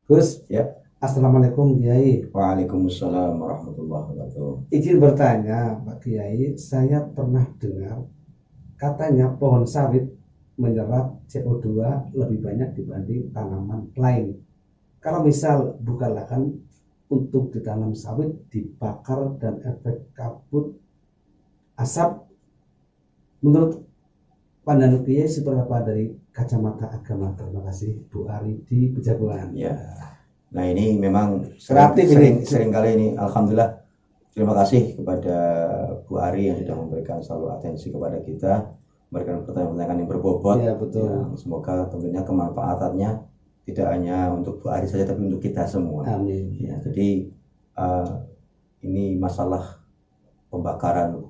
Gus, Ya, Assalamualaikum Kiai. Waalaikumsalam warahmatullahi wabarakatuh. Izin bertanya Pak Kiai, saya pernah dengar katanya pohon sawit menyerap CO2 lebih banyak dibanding tanaman lain. Kalau misal buka lahan untuk ditanam sawit, dibakar dan efek kabut asap, menurut pandangan Kiai seperti apa dari kacamata agama? Terima kasih Bu Ari di Pejagoan. Ya, nah ini memang Kreatif ini. sering kali ini, alhamdulillah. Terima kasih kepada Bu Ari yang sudah memberikan selalu atensi kepada kita, memberikan pertanyaan-pertanyaan yang berbobot. Ya, betul. Yang semoga tentunya kemanfaatannya tidak hanya untuk Bu Ari saja, tapi untuk kita semua. Amin. Ya, jadi ini masalah kebakaran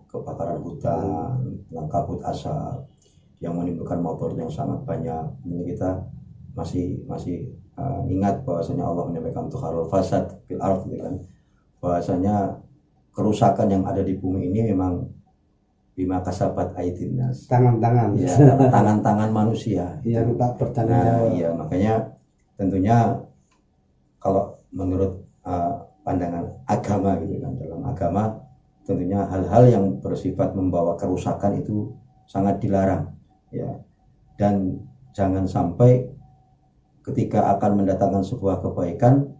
hutan, kabut asap yang menimbulkan motor yang sangat banyak. Ini kita masih ingat bahwasanya Allah menyampaikan tuharul fasad fil ardh, kan, bahwasanya kerusakan yang ada di bumi ini memang bima kasabat aydin nas, Tangan-tangan. ya, tangan-tangan manusia. Yang tak bertanggung Nah, jawab. iya, makanya tentunya kalau menurut pandangan agama gitu kan, dalam agama tentunya hal-hal yang bersifat membawa kerusakan itu sangat dilarang, ya. Dan jangan sampai ketika akan mendatangkan sebuah kebaikan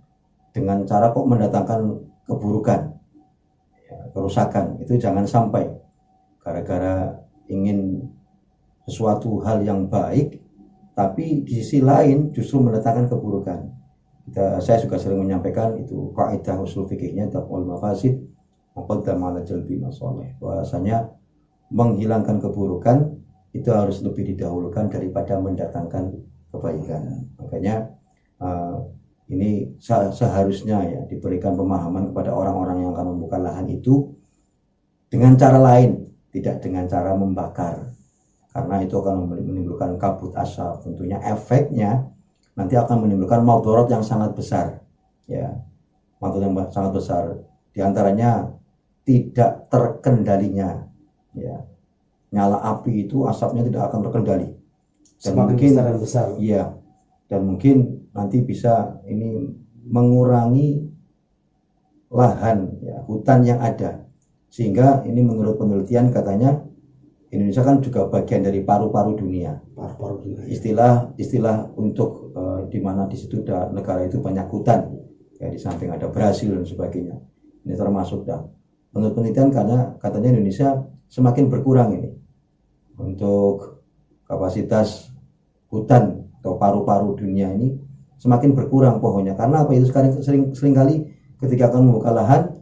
dengan cara kok mendatangkan keburukan, ya, kerusakan, itu jangan sampai gara-gara ingin sesuatu hal yang baik tapi di sisi lain justru mendatangkan keburukan. Saya juga sering menyampaikan itu kaidah usul fikihnya taqwal mafasid muqaddam ala jalbi masalih, bahwasanya menghilangkan keburukan itu harus lebih didahulukan daripada mendatangkan kebaikan. Makanya ini seharusnya ya diberikan pemahaman kepada orang-orang yang akan membuka lahan itu dengan cara lain, tidak dengan cara membakar, karena itu akan menimbulkan kabut asap. Tentunya efeknya nanti akan menimbulkan madarat yang sangat besar, ya, madarat yang sangat besar. Di antaranya tidak terkendalinya, ya, nyala api itu asapnya tidak akan terkendali. Dan Semakin mungkin besar dan besar. Iya, dan mungkin nanti bisa ini mengurangi lahan, ya, hutan yang ada, sehingga ini menurut penelitian katanya Indonesia kan juga bagian dari paru-paru dunia. Paru-paru dunia. Istilah untuk di mana di situ negara itu banyak hutan, ya, di samping ada Brasil dan sebagainya. Ini termasuk dah. Menurut penelitian karena katanya Indonesia semakin berkurang ini untuk kapasitas hutan atau paru-paru dunia ini semakin berkurang pohonnya. Karena apa? Itu sekarang sering kali ketika akan membuka lahan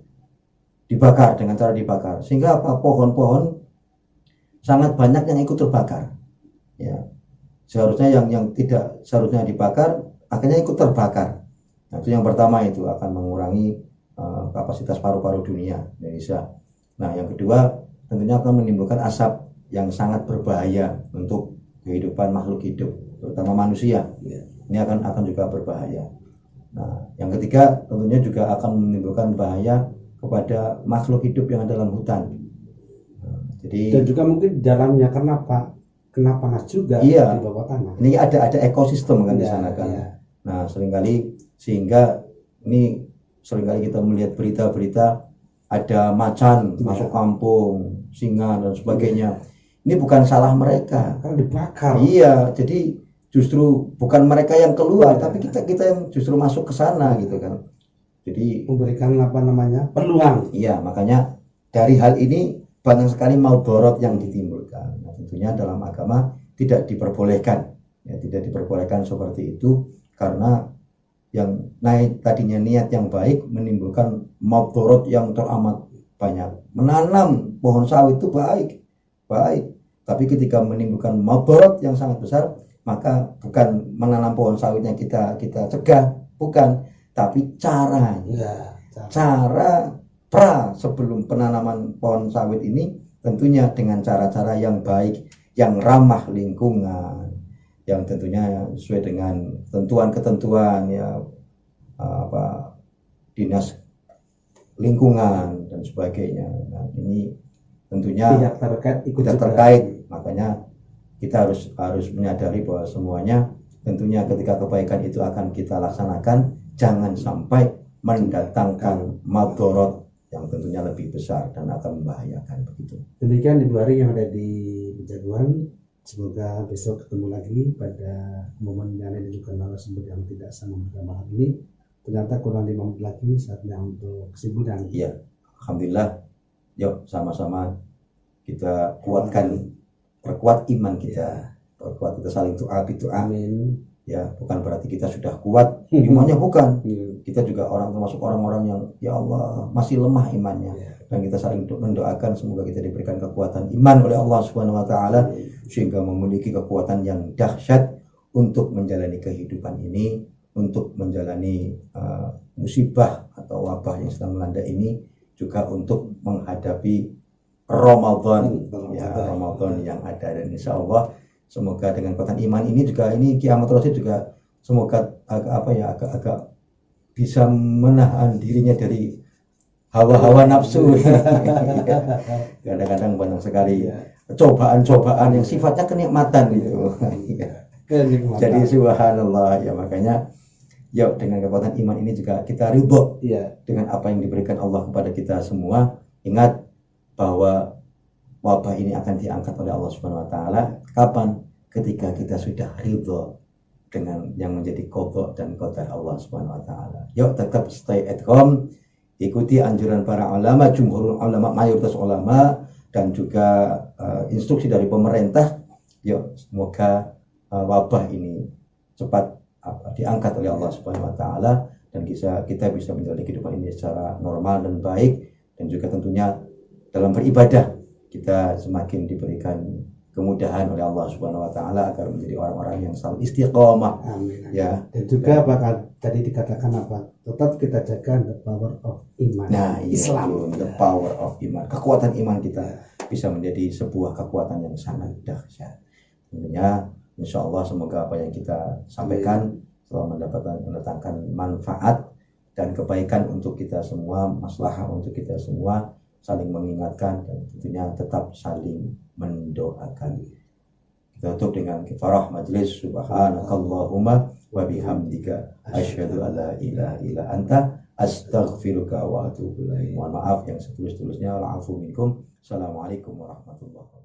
dibakar dengan cara dibakar, sehingga apa? Pohon-pohon sangat banyak yang ikut terbakar, ya. Seharusnya yang tidak seharusnya dibakar akhirnya ikut terbakar. Nah, itu yang pertama, itu akan mengurangi kapasitas paru-paru dunia Indonesia. Nah, yang kedua tentunya akan menimbulkan asap yang sangat berbahaya untuk kehidupan makhluk hidup, terutama manusia. Ini akan juga berbahaya. Nah, yang ketiga tentunya juga akan menimbulkan bahaya kepada makhluk hidup yang ada dalam hutan. Nah, jadi Dan juga mungkin dalamnya kena panas juga, iya, di bawah tanah. Ini ada ekosistem kan, di Iya, sana kan. iya. Nah, sehingga ini seringkali kita melihat berita-berita ada macan masuk kampung, singa dan sebagainya. Ini bukan salah mereka, Karena dibakar. iya, jadi justru bukan mereka yang keluar, Iya. tapi kita yang justru masuk ke sana gitu kan. Jadi Memberikan peluang. iya, makanya dari hal ini banyak sekali madarat yang ditimbulkan. Nah, tentunya dalam agama tidak diperbolehkan, ya, tidak diperbolehkan seperti itu, karena yang naik tadinya niat yang baik menimbulkan madarat yang teramat banyak. Menanam pohon sawit itu baik, tapi ketika menimbulkan madarat yang sangat besar, maka bukan menanam pohon sawitnya kita cegah, bukan, tapi cara sebelum penanaman pohon sawit ini tentunya dengan cara-cara yang baik, yang ramah lingkungan, yang tentunya sesuai dengan ketentuan ya, dinas lingkungan dan sebagainya. Nah, ini tentunya tidak terkait, makanya kita harus menyadari bahwa semuanya tentunya ketika kebaikan itu akan kita laksanakan, jangan sampai mendatangkan madorot yang tentunya lebih besar dan akan membahayakan begitu. Demikian Ibu Ari yang ada di Jagoan. Semoga besok ketemu lagi pada momen yang lain dan juga narasumber yang tidak sama pada malam ini. Ternyata kurang 5 menit lagi saatnya untuk kesimpulan. Iya, alhamdulillah. Yuk sama-sama kita kuatkan, perkuat iman kita, perkuat kita saling doa. Amin. Ya, bukan berarti kita sudah kuat imannya, bukan. Kita juga termasuk orang-orang yang ya Allah masih lemah imannya. Dan kita saling mendoakan semoga kita diberikan kekuatan iman oleh Allah Subhanahu wa taala sehingga memiliki kekuatan yang dahsyat untuk menjalani kehidupan ini, untuk menjalani musibah atau wabah yang sedang melanda ini, juga untuk menghadapi Ramadan yang ada. Dan insya Allah semoga dengan kekuatan iman ini juga ini Kiamat Rasul juga semoga agak bisa menahan dirinya dari hawa-hawa nafsu. Kadang-kadang banyak sekali cobaan-cobaan yang sifatnya kenikmatan gitu. Jadi subhanallah ya, makanya yuk dengan kekuatan iman ini juga kita ridho dengan apa yang diberikan Allah kepada kita semua. Ingat bahwa wabah ini akan diangkat oleh Allah Subhanahu wa taala kapan? Ketika kita sudah ridho dengan yang menjadi qada dan qadar Allah Subhanahu wa taala. Yuk tetap stay at home, ikuti anjuran para ulama, jumhur ulama, mayoritas ulama, dan juga instruksi dari pemerintah. Yuk semoga wabah ini cepat diangkat oleh Allah Subhanahu wa taala dan kita bisa menjalani kehidupan ini secara normal dan baik, dan juga tentunya dalam beribadah kita semakin diberikan kemudahan oleh Allah Subhanahu wa taala agar menjadi orang-orang yang selalu istiqomah. Amin. Ya. Dan juga bakal tadi dikatakan apa? Tetap kita jaga the power of iman. Nah, Islam. The power of iman. Kekuatan iman kita bisa menjadi sebuah kekuatan yang sangat dahsyat. Tentunya insya Allah semoga apa yang kita sampaikan telah mendatangkan manfaat dan kebaikan untuk kita semua, maslahah untuk kita semua, saling mengingatkan dan tentunya tetap saling mendoakan. Kita tutup dengan kifarah majlis. Subhanakallahumma wa bihamdika asyhadu an la ilaha illa anta astaghfiruka wa atubu ilaik. Mohon maaf yang setulus-tulusnya. Wa'afu minkum. Assalamualaikum warahmatullahi wabarakatuh.